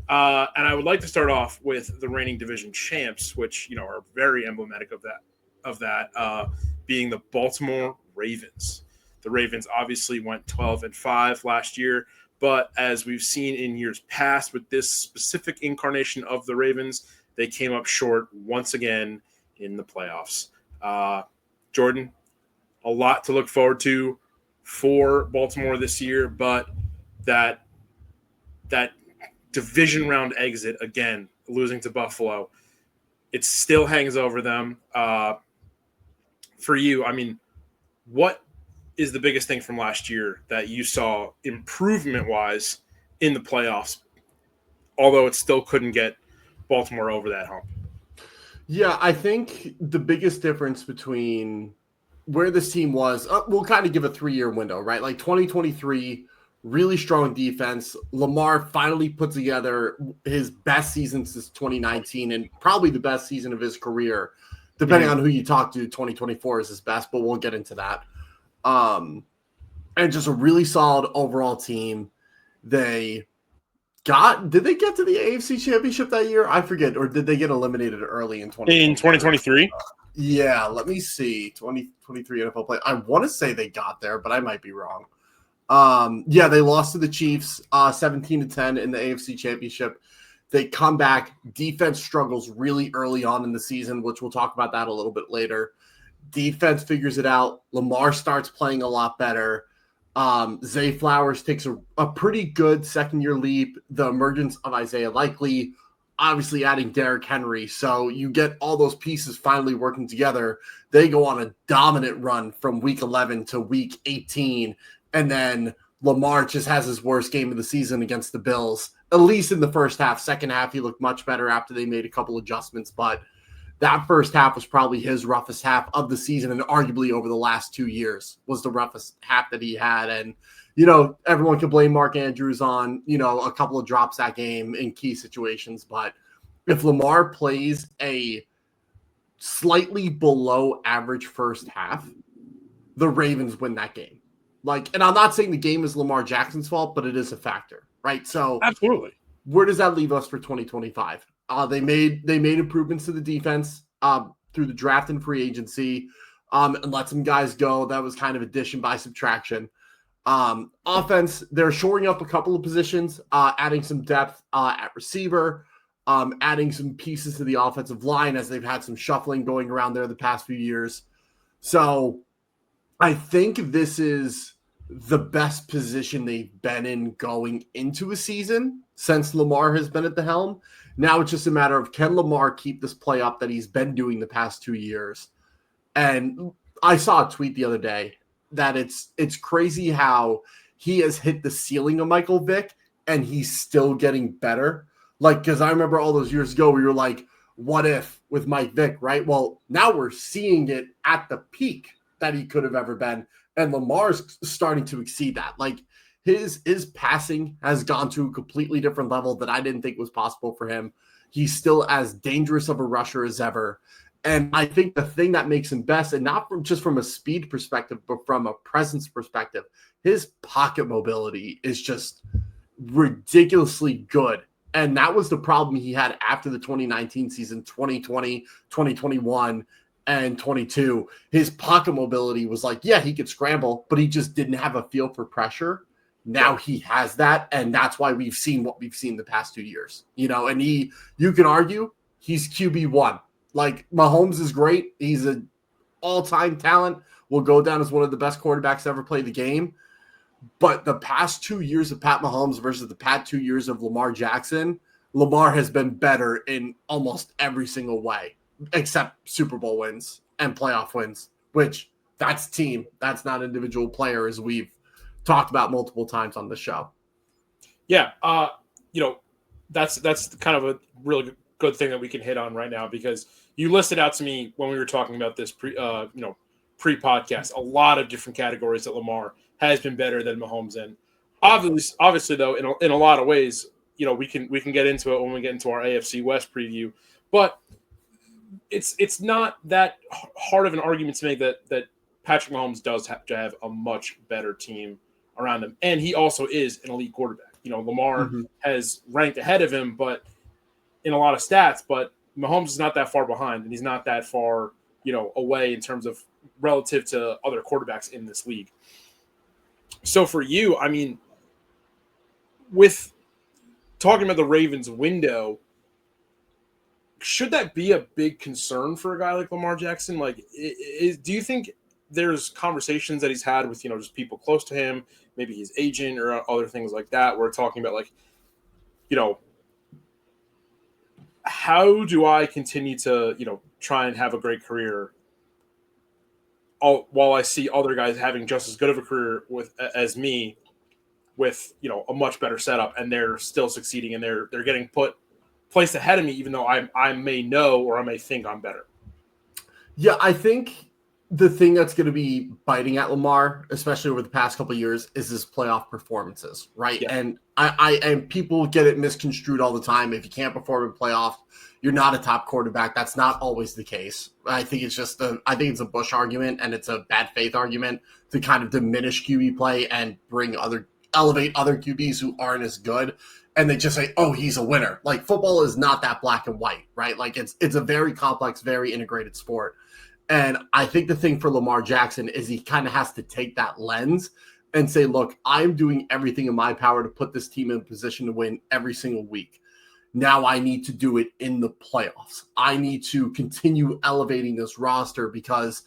And I would like to start off with the reigning division champs, which are very emblematic of that. Being the Baltimore Ravens. The Ravens obviously went 12-5 last year, but as we've seen in years past with this specific incarnation of the Ravens, they came up short once again in the playoffs. Jordan, a lot to look forward to for Baltimore this year, but that division round exit again, losing to Buffalo, it still hangs over them. For you, I mean, what is the biggest thing from last year that you saw improvement-wise in the playoffs, although it still couldn't get Baltimore over that hump? Yeah, I think the biggest difference between where this team was, we'll kind of give a 3-year window, right? Like 2023, really strong defense. Lamar finally put together his best season since 2019 and probably the best season of his career. Depending on who you talk to, 2024 is his best, but we'll get into that. And just a really solid overall team. Did they get to the AFC Championship that year? I forget. Or did they get eliminated early in 2023? Yeah, let me see. 2023 NFL play. I want to say they got there, but I might be wrong. Yeah, they lost to the Chiefs 17-10 in the AFC Championship. They come back. Defense struggles really early on in the season, which we'll talk about that a little bit later. Defense figures it out. Lamar starts playing a lot better. Zay Flowers takes a pretty good second-year leap. The emergence of Isaiah Likely, obviously adding Derrick Henry. So you get all those pieces finally working together. They go on a dominant run from week 11 to week 18. And then Lamar just has his worst game of the season against the Bills, at least in the first half. Second half, he looked much better after they made a couple adjustments. But that first half was probably his roughest half of the season, and arguably over the last 2 years was the roughest half that he had. And, everyone can blame Mark Andrews on, a couple of drops that game in key situations. But if Lamar plays a slightly below average first half, the Ravens win that game. And I'm not saying the game is Lamar Jackson's fault, but it is a factor, right? So absolutely. Where does that leave us for 2025? They made improvements to the defense through the draft and free agency and let some guys go. That was kind of addition by subtraction. Offense, they're shoring up a couple of positions, adding some depth at receiver, adding some pieces to the offensive line as they've had some shuffling going around there the past few years. So I think this is the best position they've been in going into a season since Lamar has been at the helm. Now it's just a matter of, can Lamar keep this play up that he's been doing the past 2 years? And I saw a tweet the other day that it's crazy how he has hit the ceiling of Michael Vick and he's still getting better. Because I remember all those years ago, we were like, what if with Mike Vick, right? Well, now we're seeing it at the peak that he could have ever been. And Lamar's starting to exceed that. His passing has gone to a completely different level that I didn't think was possible for him. He's still as dangerous of a rusher as ever. And I think the thing that makes him best, and not just from a speed perspective, but from a presence perspective, his pocket mobility is just ridiculously good. And that was the problem he had after the 2019 season, 2020, 2021, and 22. His pocket mobility was he could scramble, but he just didn't have a feel for pressure. Now he has that, and that's why we've seen what we've seen the past 2 years. And you can argue he's QB1. Mahomes is great. He's an all-time talent. Will go down as one of the best quarterbacks to ever play the game. But the past 2 years of Pat Mahomes versus the past 2 years of Lamar Jackson, Lamar has been better in almost every single way, except Super Bowl wins and playoff wins, which that's team. That's not individual player, as we've talked about multiple times on the show. Yeah. That's kind of a really good thing that we can hit on right now, because you listed out to me when we were talking about this pre-podcast, a lot of different categories that Lamar has been better than Mahomes in. Obviously though, in a lot of ways, we can get into it when we get into our AFC West preview, but it's not that hard of an argument to make that Patrick Mahomes does have to have a much better team around him, and he also is an elite quarterback. Lamar has ranked ahead of him, but in a lot of stats, but Mahomes is not that far behind, and he's not that far, away in terms of relative to other quarterbacks in this league. So for you, I mean, with talking about the Ravens window, should that be a big concern for a guy like Lamar Jackson? Like, do you think there's conversations that he's had with, just people close to him, maybe his agent or other things like that, where talking about like, how do I continue to, try and have a great career while I see other guys having just as good of a career as me with, a much better setup, and they're still succeeding and they're getting placed ahead of me, even though I may know or I may think I'm better. Yeah, I think the thing that's going to be biting at Lamar, especially over the past couple of years, is his playoff performances, right? Yeah. And and people get it misconstrued all the time. If you can't perform in playoffs, you're not a top quarterback. That's not always the case. I think it's just it's a Bush argument, and it's a bad faith argument to kind of diminish QB play and elevate other QBs who aren't as good. And they just say, oh, he's a winner. Like, football is not that black and white, right? Like, it's a very complex, very integrated sport. And I think the thing for Lamar Jackson is he kind of has to take that lens and say, look, I'm doing everything in my power to put this team in a position to win every single week. Now I need to do it in the playoffs. I need to continue elevating this roster because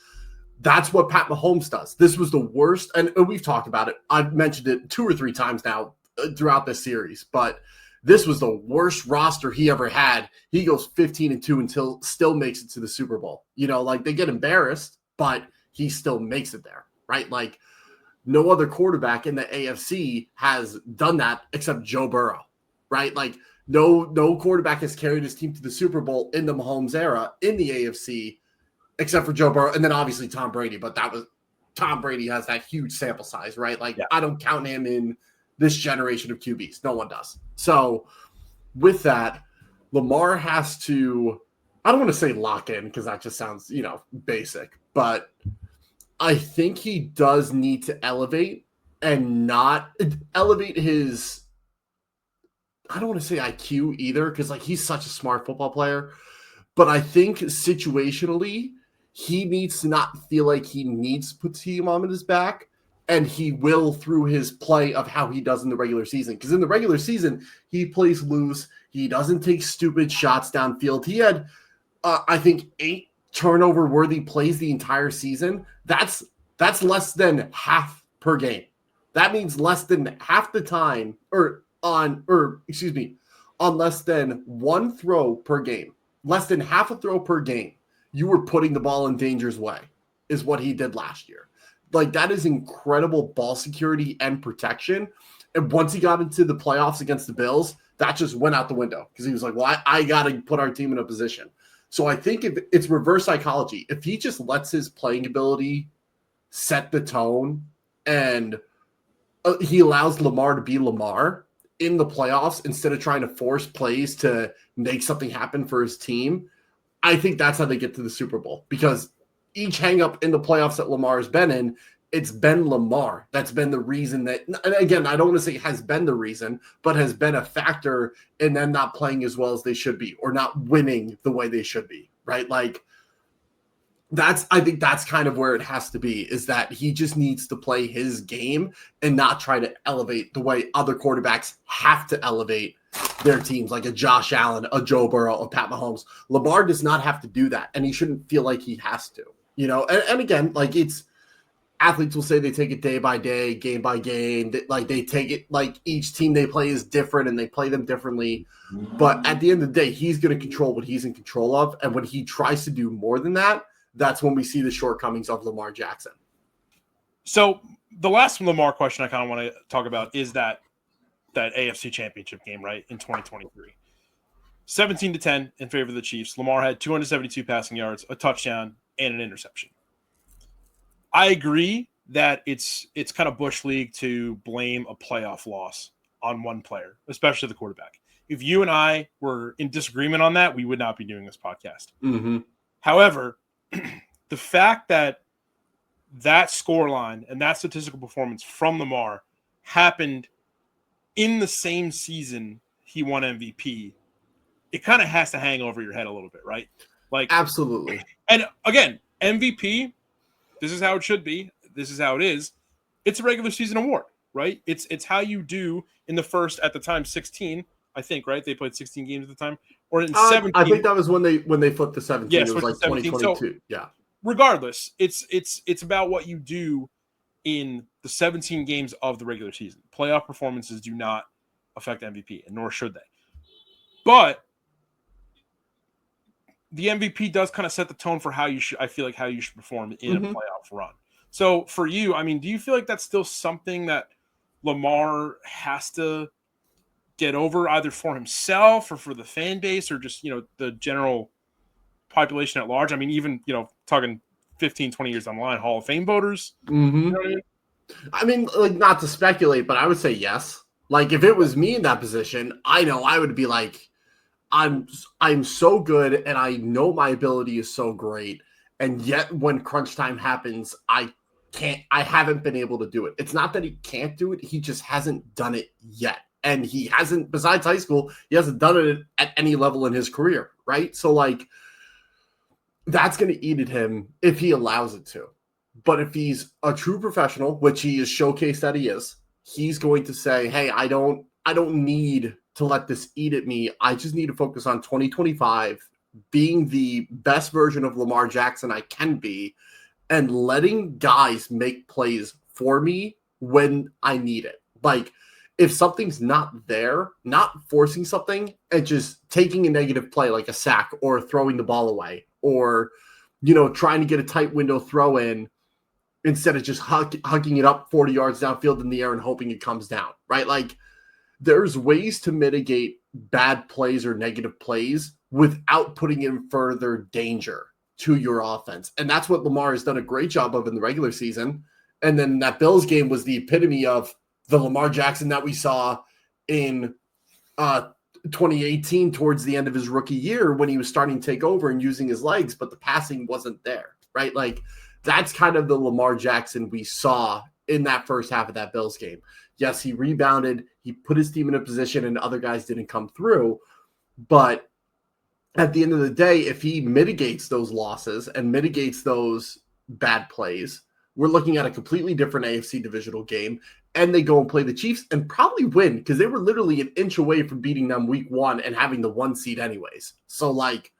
that's what Pat Mahomes does. This was the worst, and we've talked about it. I've mentioned it 2 or 3 times now throughout this series, but this was the worst roster he ever had. He goes 15-2 until still makes it to the Super Bowl. Like, they get embarrassed, but he still makes it there, right? Like, no other quarterback in the AFC has done that except Joe Burrow, right? Like, no quarterback has carried his team to the Super Bowl in the Mahomes era in the AFC except for Joe Burrow, and then obviously Tom Brady. But Tom Brady has that huge sample size, right? Like, yeah. I don't count him in this generation of QBs. No one does. So with that, Lamar has to, I don't want to say lock in because that just sounds, basic, but I think he does need to elevate and not elevate his, I don't want to say IQ either because, like, he's such a smart football player, but I think situationally he needs to not feel like he needs to put the team on his back. And he will through his play of how he does in the regular season. Because in the regular season, he plays loose. He doesn't take stupid shots downfield. He had, I think, 8 turnover-worthy plays the entire season. That's less than half per game. That means less than half the time, on less than 1 throw per game. Less than half a throw per game. You were putting the ball in danger's way, is what he did last year. Like, that is incredible ball security and protection. And once he got into the playoffs against the Bills, that just went out the window because he was like, well, I got to put our team in a position. So I think if it's reverse psychology, if he just lets his playing ability set the tone and he allows Lamar to be Lamar in the playoffs instead of trying to force plays to make something happen for his team, I think that's how they get to the Super Bowl. Because each hang up in the playoffs that Lamar has been in, it's been Lamar. That's been the reason that, and again, I don't want to say has been the reason, but has been a factor in them not playing as well as they should be or not winning the way they should be, right? Like, I think that's kind of where it has to be, is that he just needs to play his game and not try to elevate the way other quarterbacks have to elevate their teams, like a Josh Allen, a Joe Burrow, a Pat Mahomes. Lamar does not have to do that, and he shouldn't feel like he has to. And again, like, it's athletes will say they take it day by day, game by game. Like, they take it like each team they play is different and they play them differently. But at the end of the day, he's going to control what he's in control of. And when he tries to do more than that, that's when we see the shortcomings of Lamar Jackson. So the last Lamar question I kind of want to talk about is that AFC Championship game, right, in 2023. 17-10 in favor of the Chiefs. Lamar had 272 passing yards, a touchdown, and an interception. I agree that it's kind of Bush League to blame a playoff loss on one player, especially the quarterback. If you and I were in disagreement on that, we would not be doing this podcast. Mm-hmm. However, the fact that scoreline and that statistical performance from Lamar happened in the same season he won MVP, it kind of has to hang over your head a little bit, right? Like, absolutely. And again, MVP, this is how it should be. This is how it is. It's a regular season award, right? It's how you do in the first, at the time, 16, I think, right? They played 16 games at the time. Or in 17. I think that was when they flipped to 17. Yeah, it was like 2022. So, yeah. Regardless, it's about what you do in the 17 games of the regular season. Playoff performances do not affect MVP, and nor should they. But the MVP does kind of set the tone for how you should, I feel like, how you should perform in a playoff run. So for you, I mean, do you feel like that's still something that Lamar has to get over, either for himself or for the fan base or just, the general population at large? I mean, even, talking 15, 20 years down the line, Hall of Fame voters. Mm-hmm. You know what I mean? I mean, like, not to speculate, but I would say yes. Like, if it was me in that position, I know I would be like, I'm so good, and I know my ability is so great, and yet when crunch time happens, I haven't been able to do it. It's not that he can't do it, he just hasn't done it yet. And he hasn't, besides high school, he hasn't done it at any level in his career, right? So, like, that's going to eat at him if he allows it to. But if he's a true professional, which he is showcased that he is, he's going to say, hey, I don't need to let this eat at me. I just need to focus on 2025, being the best version of Lamar Jackson I can be, and letting guys make plays for me when I need it. Like, if something's not there, not forcing something and just taking a negative play like a sack or throwing the ball away or, trying to get a tight window throw in instead of just hugging it up 40 yards downfield in the air and hoping it comes down, right? Like, there's ways to mitigate bad plays or negative plays without putting in further danger to your offense. And that's what Lamar has done a great job of in the regular season. And then that Bills game was the epitome of the Lamar Jackson that we saw in 2018 towards the end of his rookie year when he was starting to take over and using his legs, but the passing wasn't there, right? Like, that's kind of the Lamar Jackson we saw in that first half of that Bills game. Yes, he rebounded, he put his team in a position and other guys didn't come through. But at the end of the day, if he mitigates those losses and mitigates those bad plays, we're looking at a completely different AFC divisional game. And they go and play the Chiefs and probably win because they were literally an inch away from beating them week 1 and having the 1 seed anyways. So, like,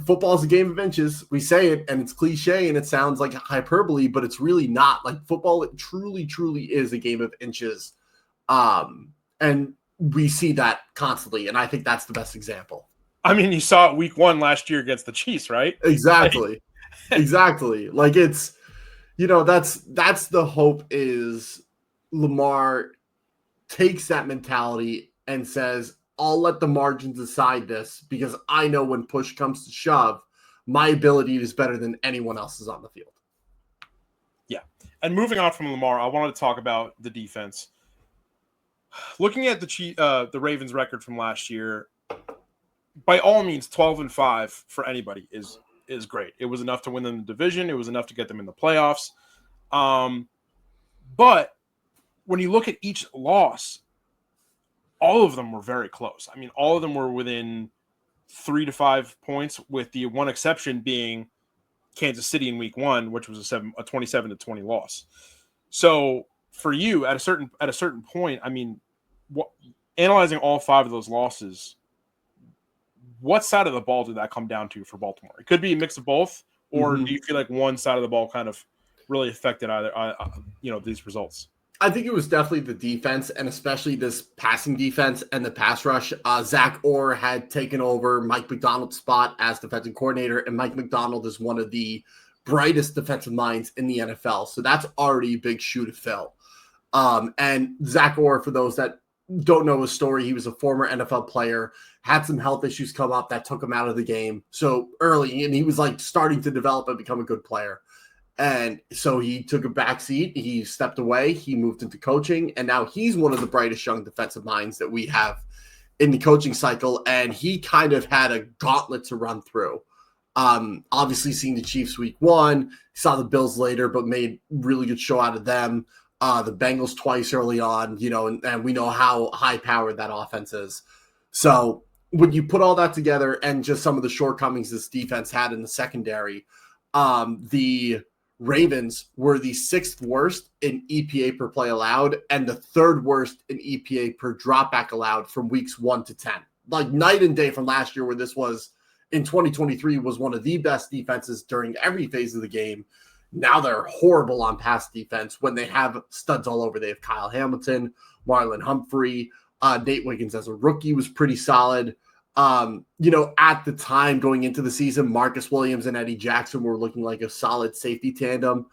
football is a game of inches. We say it, and it's cliche, and it sounds like hyperbole, but it's really not. Like, football, it truly, truly is a game of inches. And we see that constantly, and I think that's the best example. I mean, you saw it week 1 last year against the Chiefs, right? Exactly. Exactly. Like, it's, that's the hope is Lamar takes that mentality and says, I'll let the margins decide this because I know when push comes to shove, my ability is better than anyone else's on the field. Yeah. And moving on from Lamar, I wanted to talk about the defense. Looking at the Ravens record from last year, by all means, 12-5 for anybody is great. It was enough to win them the division. It was enough to get them in the playoffs. But when you look at each loss, all of them were very close. I mean, all of them were within 3 to 5 points, with the one exception being Kansas City in week 1, which was a 27-20 loss. So for you, at a certain point, I mean, analyzing all 5 of those losses, what side of the ball did that come down to for Baltimore? It could be a mix of both, or do you feel like one side of the ball kind of really affected these results? I think it was definitely the defense, and especially this passing defense and the pass rush. Zach Orr had taken over Mike Macdonald's spot as defensive coordinator, and Mike Macdonald is one of the brightest defensive minds in the NFL. So that's already a big shoe to fill. And Zach Orr, for those that don't know his story, he was a former NFL player, had some health issues come up that took him out of the game so early, and he was like starting to develop and become a good player. And so he took a back seat. He stepped away. He moved into coaching. And now he's one of the brightest young defensive minds that we have in the coaching cycle. And he kind of had a gauntlet to run through. Obviously, seeing the Chiefs week 1, saw the Bills later, but made really good show out of them. the Bengals twice early on, and we know how high-powered that offense is. So when you put all that together and just some of the shortcomings this defense had in the secondary, the Ravens were the 6th worst in EPA per play allowed and the 3rd worst in EPA per dropback allowed from weeks 1 to 10. Like night and day from last year, where this was in 2023 was one of the best defenses during every phase of the game. Now they're horrible on pass defense when they have studs all over. They have Kyle Hamilton, Marlon Humphrey, Nate Wiggins as a rookie was pretty solid. At the time going into the season, Marcus Williams and Eddie Jackson were looking like a solid safety tandem.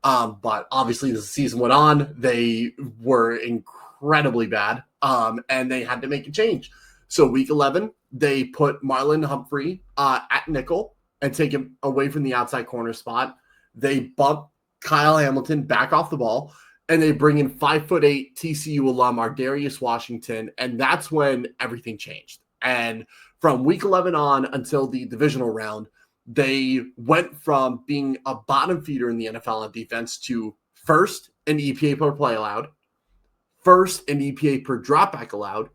But obviously as the season went on, they were incredibly bad. And they had to make a change. So week 11, they put Marlon Humphrey at nickel and take him away from the outside corner spot. They bump Kyle Hamilton back off the ball, and they bring in 5'8" TCU alum Ardarius Washington, and that's when everything changed. And from week 11 on until the divisional round, they went from being a bottom feeder in the NFL on defense to 1st in EPA per play allowed, 1st in EPA per dropback allowed,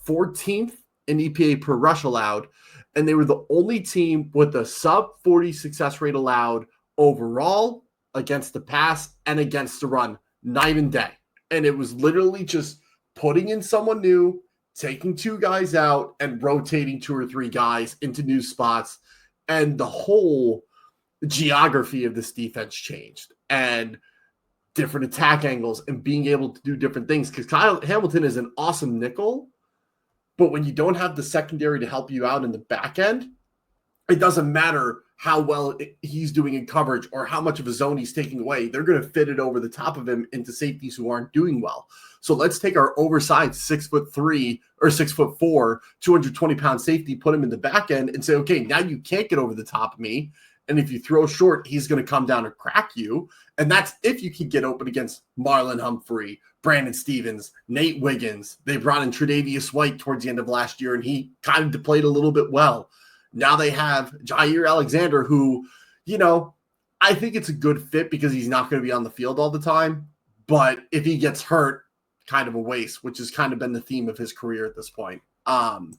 14th in EPA per rush allowed, and they were the only team with a sub 40 success rate allowed overall against the pass and against the run night and day. And it was literally just putting in someone new, taking 2 guys out and rotating 2 or 3 guys into new spots. And the whole geography of this defense changed and different attack angles and being able to do different things. Because Kyle Hamilton is an awesome nickel, but when you don't have the secondary to help you out in the back end, it doesn't matter how well he's doing in coverage or how much of a zone he's taking away. They're going to fit it over the top of him into safeties who aren't doing well. So let's take our oversized 6'3" or 6'4", 220-pound safety, put him in the back end and say, okay, now you can't get over the top of me. And if you throw short, he's going to come down and crack you. And that's if you can get open against Marlon Humphrey, Brandon Stevens, Nate Wiggins. They brought in Tre'Davious White towards the end of last year, and he kind of played a little bit well. Now they have Jair Alexander, who, I think it's a good fit because he's not going to be on the field all the time. But if he gets hurt, kind of a waste, which has kind of been the theme of his career at this point. And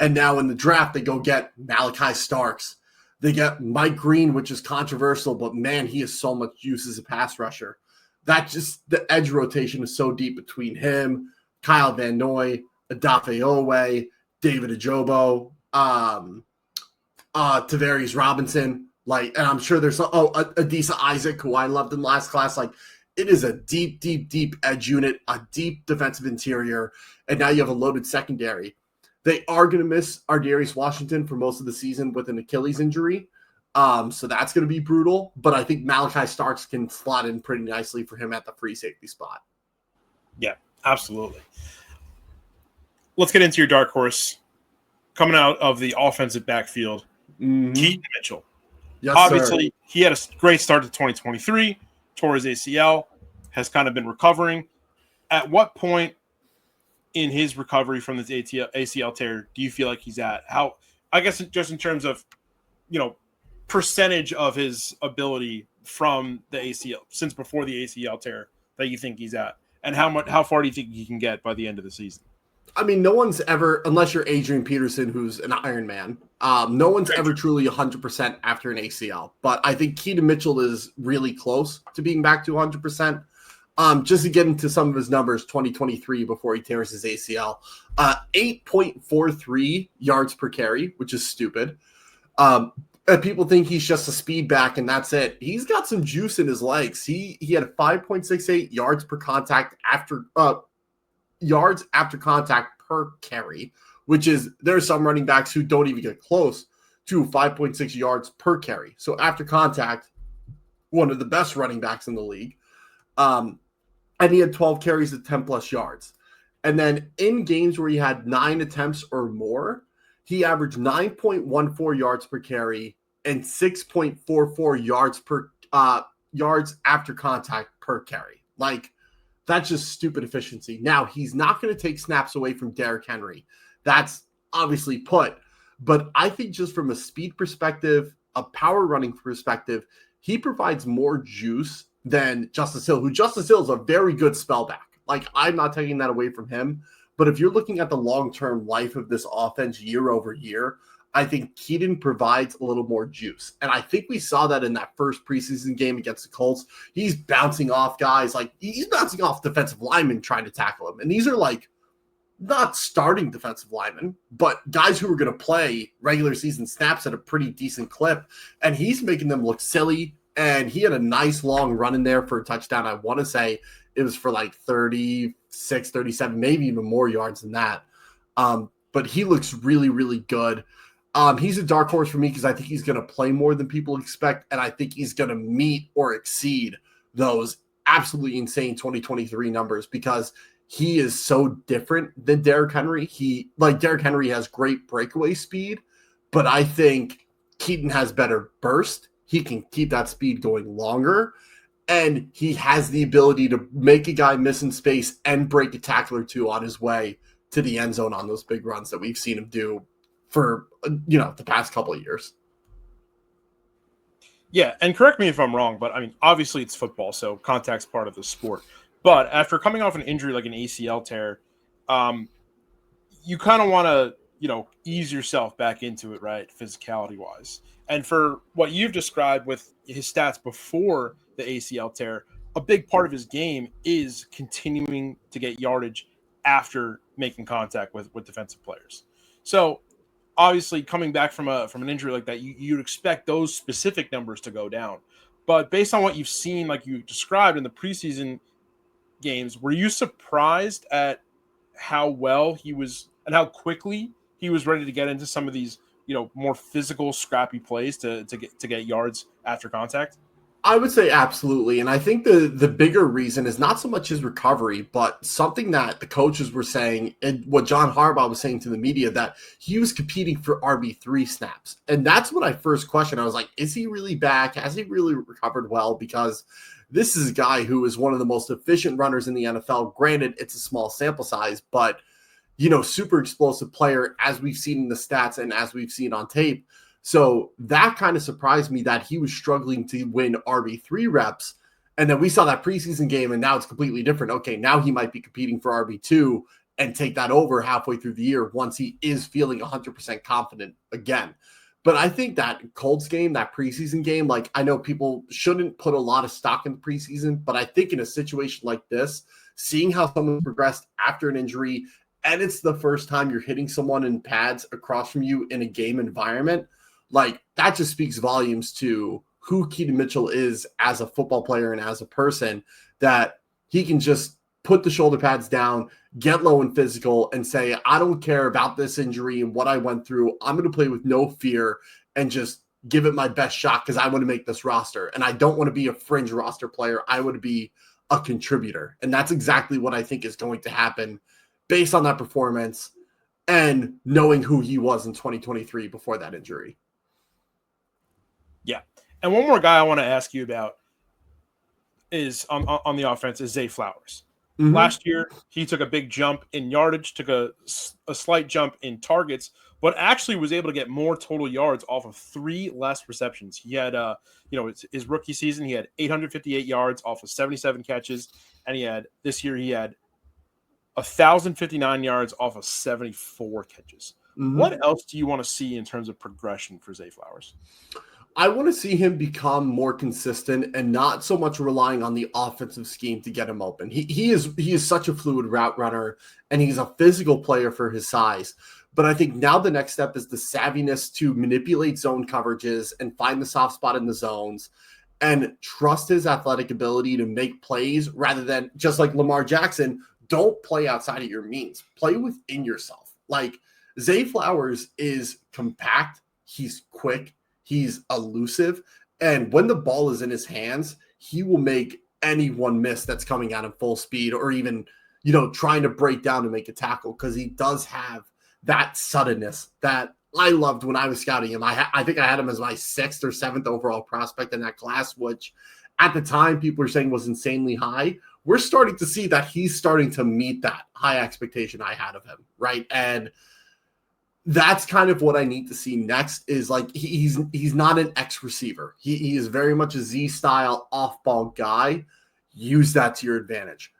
now in the draft, they go get Malachi Starks. They get Mike Green, which is controversial, but man, he has so much use as a pass rusher. The edge rotation is so deep between him, Kyle Van Noy, Adafe Owe, David Ajobo, Tavares Robinson, and I'm sure there's Adisa Isaac, who I loved in last class. It is a deep, deep, deep edge unit, a deep defensive interior, and now you have a loaded secondary. They are going to miss Ardarius Washington for most of the season with an Achilles injury, so that's going to be brutal. But I think Malachi Starks can slot in pretty nicely for him at the free safety spot. Yeah, absolutely. Let's get into your dark horse coming out of the offensive backfield. Keaton Mitchell. Yes, obviously, sir. He had a great start to 2023, tore his ACL, has kind of been recovering. At what point in his recovery from this ACL tear do you feel like he's at? How, I guess, just in terms of, percentage of his ability from the ACL since before the ACL tear that you think he's at, and how far do you think he can get by the end of the season? I mean, no one's ever, unless you're Adrian Peterson, who's an Iron Man, no one's ever truly 100% after an ACL. But I think Keaton Mitchell is really close to being back to 100%. Just to get into some of his numbers, 2023 before he tears his ACL, 8.43 yards per carry, which is stupid. People think he's just a speed back and that's it. He's got some juice in his legs. He had a 5.68 yards per contact yards after contact per carry, which is, there are some running backs who don't even get close to 5.6 yards per carry. So after contact, one of the best running backs in the league. And he had 12 carries at 10 plus yards. And then in games where he had 9 attempts or more, he averaged 9.14 yards per carry and 6.44 yards after contact per carry. That's just stupid efficiency. Now, he's not going to take snaps away from Derrick Henry. That's obviously put. But I think just from a speed perspective, a power running perspective, he provides more juice than Justice Hill, who Justice Hill is a very good spellback. Like, I'm not taking that away from him. But if you're looking at the long-term life of this offense year over year, I think Keaton provides a little more juice. And I think we saw that in that first preseason game against the Colts. He's bouncing off guys. Like, he's bouncing off defensive linemen trying to tackle him. And these are like not starting defensive linemen, but guys who are going to play regular season snaps at a pretty decent clip. And he's making them look silly. And he had a nice long run in there for a touchdown. I want to say it was for like 36, 37, maybe even more yards than that. But he looks really, really good. He's a dark horse for me because I think he's going to play more than people expect. And I think he's going to meet or exceed those absolutely insane 2023 numbers because he is so different than Derrick Henry. Derrick Henry has great breakaway speed, but I think Keaton has better burst. He can keep that speed going longer. And he has the ability to make a guy miss in space and break a tackle or two on his way to the end zone on those big runs that we've seen him do for, the past couple of years. Yeah, and correct me if I'm wrong, but I mean, obviously it's football, so contact's part of the sport. But after coming off an injury like an ACL tear, you kind of want to, ease yourself back into it, right, physicality-wise. And for what you've described with his stats before the ACL tear, a big part of his game is continuing to get yardage after making contact with defensive players. So obviously coming back from an injury like that, you'd expect those specific numbers to go down. But based on what you've seen, like you described in the preseason games, were you surprised at how well he was and how quickly he was ready to get into some of these, more physical, scrappy plays to get yards after contact? I would say absolutely. And I think the bigger reason is not so much his recovery, but something that the coaches were saying and what John Harbaugh was saying to the media, that he was competing for RB3 snaps. And that's when I first questioned. I was like, is he really back? Has he really recovered well? Because this is a guy who is one of the most efficient runners in the NFL. Granted, it's a small sample size, but, super explosive player, as we've seen in the stats and as we've seen on tape. So that kind of surprised me that he was struggling to win RB3 reps. And then we saw that preseason game and now it's completely different. Okay, now he might be competing for RB2 and take that over halfway through the year once he is feeling 100% confident again. But I think that Colts game, that preseason game, like I know people shouldn't put a lot of stock in the preseason, but I think in a situation like this, seeing how someone progressed after an injury, and it's the first time you're hitting someone in pads across from you in a game environment, like that just speaks volumes to who Keaton Mitchell is as a football player and as a person, that he can just put the shoulder pads down, get low and physical and say, I don't care about this injury and what I went through. I'm going to play with no fear and just give it my best shot because I want to make this roster. And I don't want to be a fringe roster player. I want to be a contributor. And that's exactly what I think is going to happen based on that performance and knowing who he was in 2023 before that injury. Yeah. And one more guy I want to ask you about is on the offense is Zay Flowers. Mm-hmm. Last year, he took a big jump in yardage, took a slight jump in targets, but actually was able to get more total yards off of 3 less receptions. He had, his rookie season, he had 858 yards off of 77 catches. And this year, he had 1,059 yards off of 74 catches. Mm-hmm. What else do you want to see in terms of progression for Zay Flowers? I want to see him become more consistent and not so much relying on the offensive scheme to get him open. He is such a fluid route runner, and he's a physical player for his size. But I think now the next step is the savviness to manipulate zone coverages and find the soft spot in the zones and trust his athletic ability to make plays rather than just like Lamar Jackson, don't play outside of your means. Play within yourself. Like Zay Flowers is compact. He's quick. He's elusive, and when the ball is in his hands, he will make anyone miss that's coming at him full speed or even, trying to break down to make a tackle because he does have that suddenness that I loved when I was scouting him. I think I had him as my 6th or 7th overall prospect in that class, which at the time people were saying was insanely high. We're starting to see that he's starting to meet that high expectation I had of him, right? And that's kind of what I need to see next is like he's not an X receiver. He is very much a Z style off ball guy. Use that to your advantage.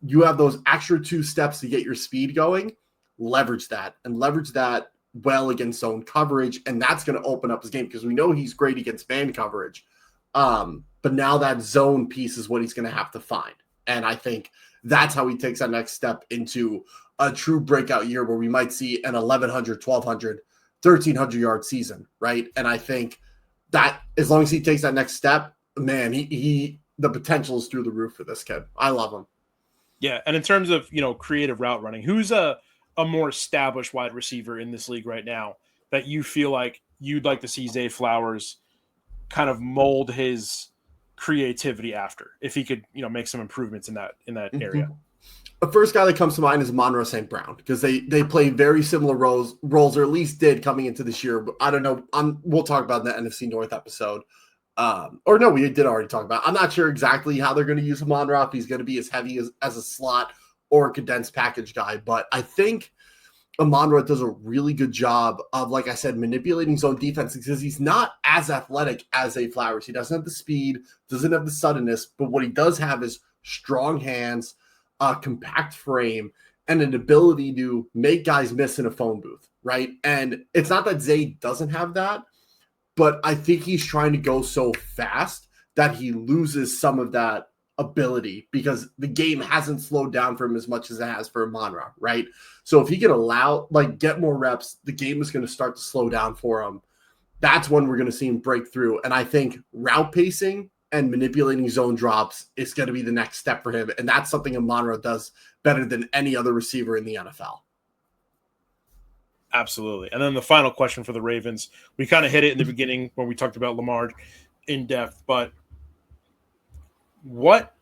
You have those extra 2 steps to get your speed going. Leverage that well against zone coverage, and that's going to open up his game because we know he's great against man coverage. But now that zone piece is what he's going to have to find, and I think that's how he takes that next step into a true breakout year where we might see an 1,100, 1,200, 1,300 yard season, right? And I think that as long as he takes that next step, man, the potential is through the roof for this kid. I love him. Yeah, and in terms of, creative route running, who's a more established wide receiver in this league right now that you feel like you'd like to see Zay Flowers kind of mold his creativity after, if he could, make some improvements in that area? The first guy that comes to mind is Monroe St. Brown because they play very similar roles, or at least did coming into this year. But I don't know. We'll talk about in the NFC North episode. Or no, we did already talk about it. I'm not sure exactly how they're going to use Monroe, if he's going to be as heavy as a slot or a condensed package guy. But I think Monroe does a really good job of, like I said, manipulating zone defense because he's not as athletic as Zay Flowers. He doesn't have the speed, doesn't have the suddenness, but what he does have is strong hands, a compact frame, and an ability to make guys miss in a phone booth, right? And it's not that Zay doesn't have that, but I think he's trying to go so fast that he loses some of that ability because the game hasn't slowed down for him as much as it has for Monroe, right? So if he can get more reps, the game is going to start to slow down for him. That's when we're going to see him break through. And I think route pacing and manipulating zone drops is going to be the next step for him. And that's something Monroe does better than any other receiver in the NFL. Absolutely. And then the final question for the Ravens, we kind of hit it in the beginning when we talked about Lamar in depth, but what,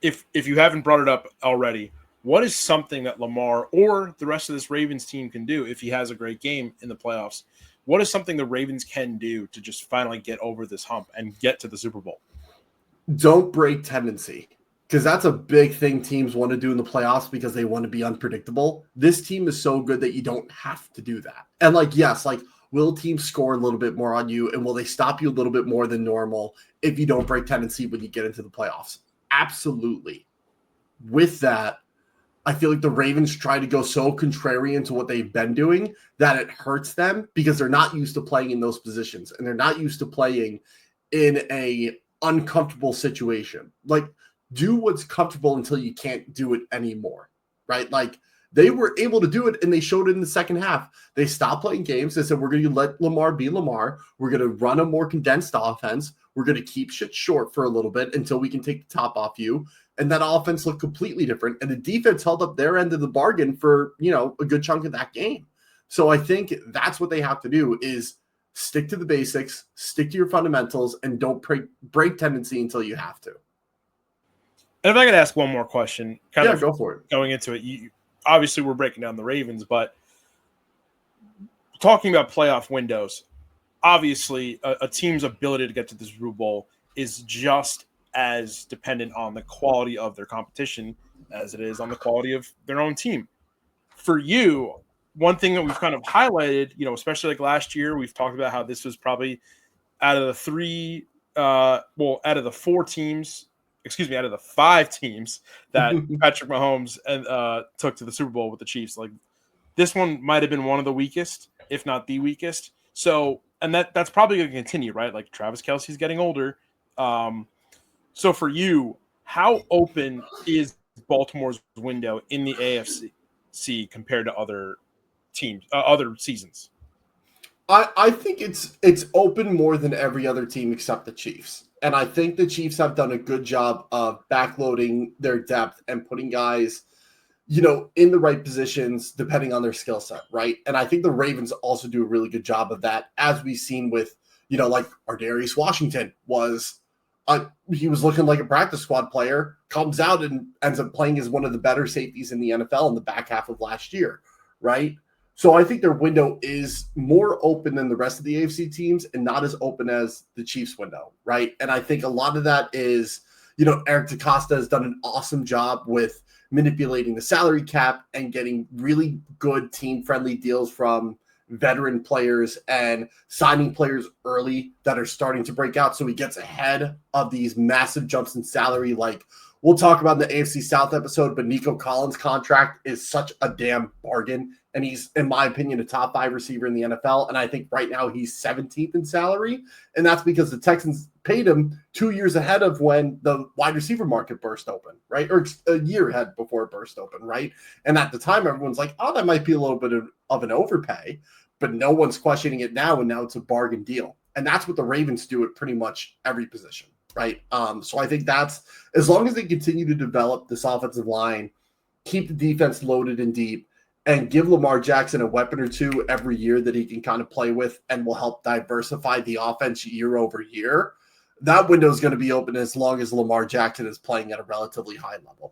if you haven't brought it up already, what is something that Lamar or the rest of this Ravens team can do if he has a great game in the playoffs? What is something the Ravens can do to just finally get over this hump and get to the Super Bowl? Don't break tendency, because that's a big thing teams want to do in the playoffs because they want to be unpredictable. This team is so good that you don't have to do that. And yes, will teams score a little bit more on you, and will they stop you a little bit more than normal if you don't break tendency when you get into the playoffs? Absolutely. With that, I feel like the Ravens try to go so contrarian to what they've been doing that it hurts them because they're not used to playing in those positions, and they're not used to playing in a uncomfortable situation. Do what's comfortable until you can't do it anymore, right? They were able to do it, and they showed it in the second half. They stopped playing games. They said, we're going to let Lamar be Lamar. We're going to run a more condensed offense. We're going to keep shit short for a little bit until we can take the top off you. And that offense looked completely different. And the defense held up their end of the bargain for, a good chunk of that game. So I think that's what they have to do is stick to the basics, stick to your fundamentals, and don't break tendency until you have to. And if I could ask one more question, go for it. Going into it, obviously we're breaking down the Ravens, but talking about playoff windows, obviously a team's ability to get to the Super Bowl is just as dependent on the quality of their competition as it is on the quality of their own team. For you, one thing that we've kind of highlighted, especially last year, we've talked about how this was probably out of the 5 teams that Patrick Mahomes took to the Super Bowl with the Chiefs. This one might have been one of the weakest, if not the weakest. So, and that's probably going to continue, right? Travis Kelce's getting older. So for you, how open is Baltimore's window in the AFC compared to other teams, other seasons? I think it's open more than every other team except the Chiefs. And I think the Chiefs have done a good job of backloading their depth and putting guys, in the right positions depending on their skill set, right? And I think the Ravens also do a really good job of that, as we've seen with, Ardarius Washington was he was looking like a practice squad player, comes out and ends up playing as one of the better safeties in the NFL in the back half of last year, right? So I think their window is more open than the rest of the AFC teams and not as open as the Chiefs window, right? And I think a lot of that is, Eric DaCosta has done an awesome job with manipulating the salary cap and getting really good team-friendly deals from veteran players and signing players early that are starting to break out so he gets ahead of these massive jumps in salary. Like we'll talk about in the AFC South episode, but Nico Collins' contract is such a damn bargain. And he's, in my opinion, a top 5 receiver in the NFL. And I think right now he's 17th in salary. And that's because the Texans paid him 2 years ahead of when the wide receiver market burst open, right? Or a year ahead before it burst open, right? And at the time, everyone's like, oh, that might be a little bit of an overpay. But no one's questioning it now. And now it's a bargain deal. And that's what the Ravens do at pretty much every position, right? So I think that's, as long as they continue to develop this offensive line, keep the defense loaded and deep, and give Lamar Jackson a weapon or two every year that he can kind of play with and will help diversify the offense year over year, that window is going to be open as long as Lamar Jackson is playing at a relatively high level.